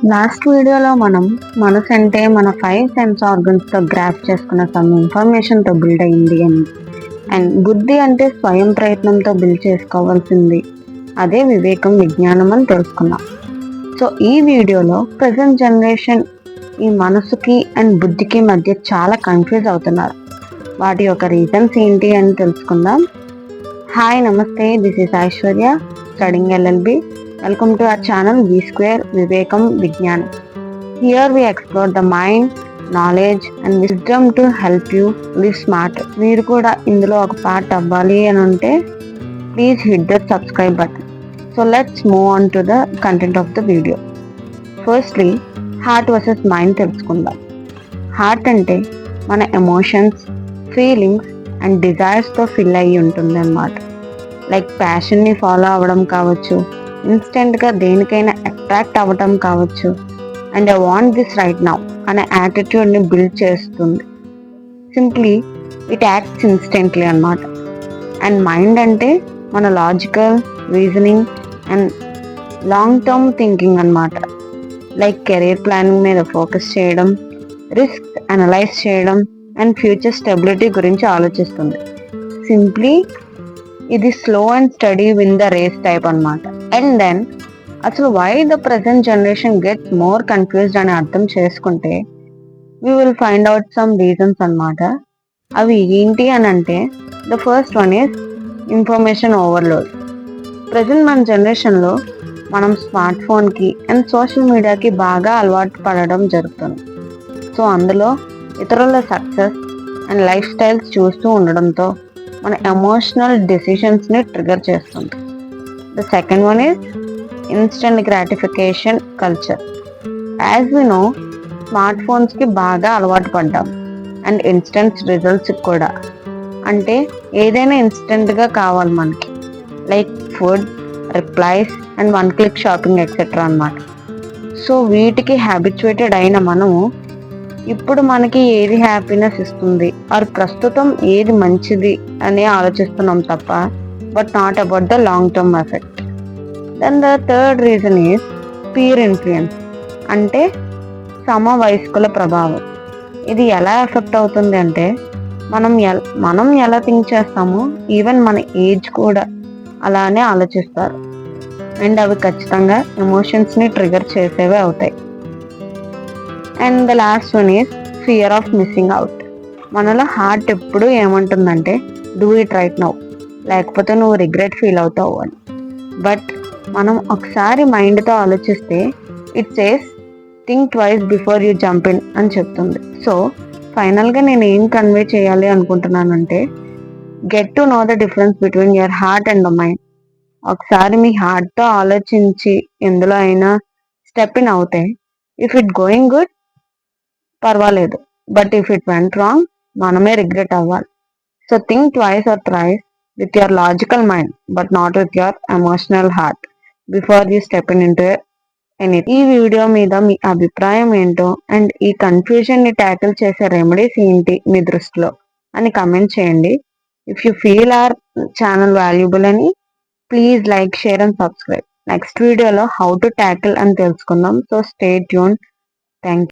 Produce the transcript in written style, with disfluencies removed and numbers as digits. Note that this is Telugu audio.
లాస్ట్ వీడియోలో మనం మనసు అంటే మన 5 సెన్స్ ఆర్గన్స్తో గ్రాప్ చేసుకున్న సమ్ ఇన్ఫర్మేషన్తో బిల్డ్ అయింది అని, అండ్ బుద్ధి అంటే స్వయం ప్రయత్నంతో బిల్డ్ చేసుకోవాల్సింది, అదే వివేకం విజ్ఞానం అని తెలుసుకున్నాం. సో ఈ వీడియోలో ప్రజెంట్ జనరేషన్ ఈ మనసుకి అండ్ బుద్ధికి మధ్య చాలా కన్ఫ్యూజ్ అవుతున్నారు. వాటి యొక్క రీజన్స్ ఏంటి అని తెలుసుకుందాం. హాయ్, నమస్తే, this is Aishwarya, studying LLB. Welcome to our channel V Square Vivekam Vijnanam. Here we explore the mind, knowledge and wisdom to help you live smarter. మీరు కూడా ఇందులో ఒక పార్ట్ అవ్వాలి అని ఉంటే please hit the subscribe button. So let's move on to the content of the video. Firstly heart versus mind తెలుసుకుందాం. హార్ట్ అంటే మన ఎమోషన్స్, ఫీలింగ్స్ అండ్ డిజైర్స్తో ఫిల్ అయ్యి ఉంటుంది అన్నమాట. లైక్ ప్యాషన్ని ఫాలో అవ్వడం కావచ్చు, ఇన్స్టెంట్గా దేనికైనా అట్రాక్ట్ అవ్వటం కావచ్చు, and I want this right now అనే యాటిట్యూడ్ని బిల్డ్ చేస్తుంది. సింప్లీ ఇట్ యాక్ట్స్ ఇన్స్టెంట్లీ అన్నమాట. అండ్ మైండ్ అంటే మన logical reasoning and long term thinking అన్నమాట. లైక్ కెరీర్ ప్లానింగ్ మీద ఫోకస్ చేయడం, రిస్క్ అనలైజ్ చేయడం అండ్ ఫ్యూచర్ స్టెబిలిటీ గురించి ఆలోచిస్తుంది. సింప్లీ ఇది slow and steady win the race type అన్నమాట. అండ్ దెన్ అసలు why the present generation gets more confused అని అర్థం చేసుకుంటే we will find out some reasons అన్నమాట. అవి ఏంటి అని అంటే, the first one is information overload. Present మన జనరేషన్లో మనం స్మార్ట్ ఫోన్కి అండ్ సోషల్ మీడియాకి బాగా అలవాటు పడడం జరుగుతుంది. సో అందులో ఇతరుల సక్సెస్ అండ్ లైఫ్ స్టైల్స్ చూస్తూ ఉండడంతో మన ఎమోషనల్ డెసిషన్స్ని ట్రిగర్ చేస్తుంది. The second one is instant gratification culture. As we know, smart ఫోన్స్కి బాగా అలవాటు పడ్డాం అండ్ ఇన్స్టెంట్ రిజల్ట్స్కి కూడా. అంటే ఏదైనా ఇన్స్టెంట్గా కావాలి మనకి, like food, replies and 1 click shopping etcetera అన్నమాట. సో వీటికి హ్యాబిచువేటెడ్ అయిన మనము ఇప్పుడు మనకి ఏది హ్యాపీనెస్ ఇస్తుంది ఆర్ ప్రస్తుతం ఏది మంచిది అని ఆలోచిస్తున్నాం తప్ప, but not about the long term effect. Then the third reason is peer influence. అంటే సమవయస్కుల ప్రభావం. ఇది ఎలా ఎఫెక్ట్ అవుతుంది అంటే, మనం ఎలా థింక్ చేస్తామో ఈవెన్ మన ఏజ్ కూడా అలానే ఆలోచిస్తారు. అండ్ అవి ఖచ్చితంగా ఎమోషన్స్ని ట్రిగర్ చేసేవే అవుతాయి. And the last one is fear of missing out. మనలో హార్ట్ ఎప్పుడు ఏమంటుందంటే, డూ ఇట్ రైట్ నౌ, లేకపోతే నువ్వు రిగ్రెట్ ఫీల్ అవుతావు అని. బట్ మనం ఒకసారి మైండ్తో ఆలోచిస్తే it says think twice before you jump in అని చెప్తుంది. సో ఫైనల్గా నేను ఏం కన్వే చేయాలి అనుకుంటున్నానంటే, get to know the difference between your heart and the mind. ఒకసారి మీ హార్ట్తో ఆలోచించి ఎందులో అయినా స్టెప్ ఇన్ అవుతే, ఇఫ్ ఇట్ గోయింగ్ గుడ్ పర్వాలేదు, but if it went wrong మనమే రిగ్రెట్ అవ్వాలి. So think twice or thrice with your logical mind but not with your emotional heart before you step in into any. ఈ వీడియో మీద మీ అభిప్రాయం ఏంటో అండ్ ఈ కన్ఫ్యూజన్ని ట్యాకిల్ చేసే రెమెడీస్ ఏంటి మీ దృష్టిలో అని కమెంట్ చేయండి. If you feel our channel valuable అని, please like, share and subscribe. Next వీడియోలో హౌ టు ట్యాకిల్ అని తెలుసుకుందాం. So stay tune. Thank you.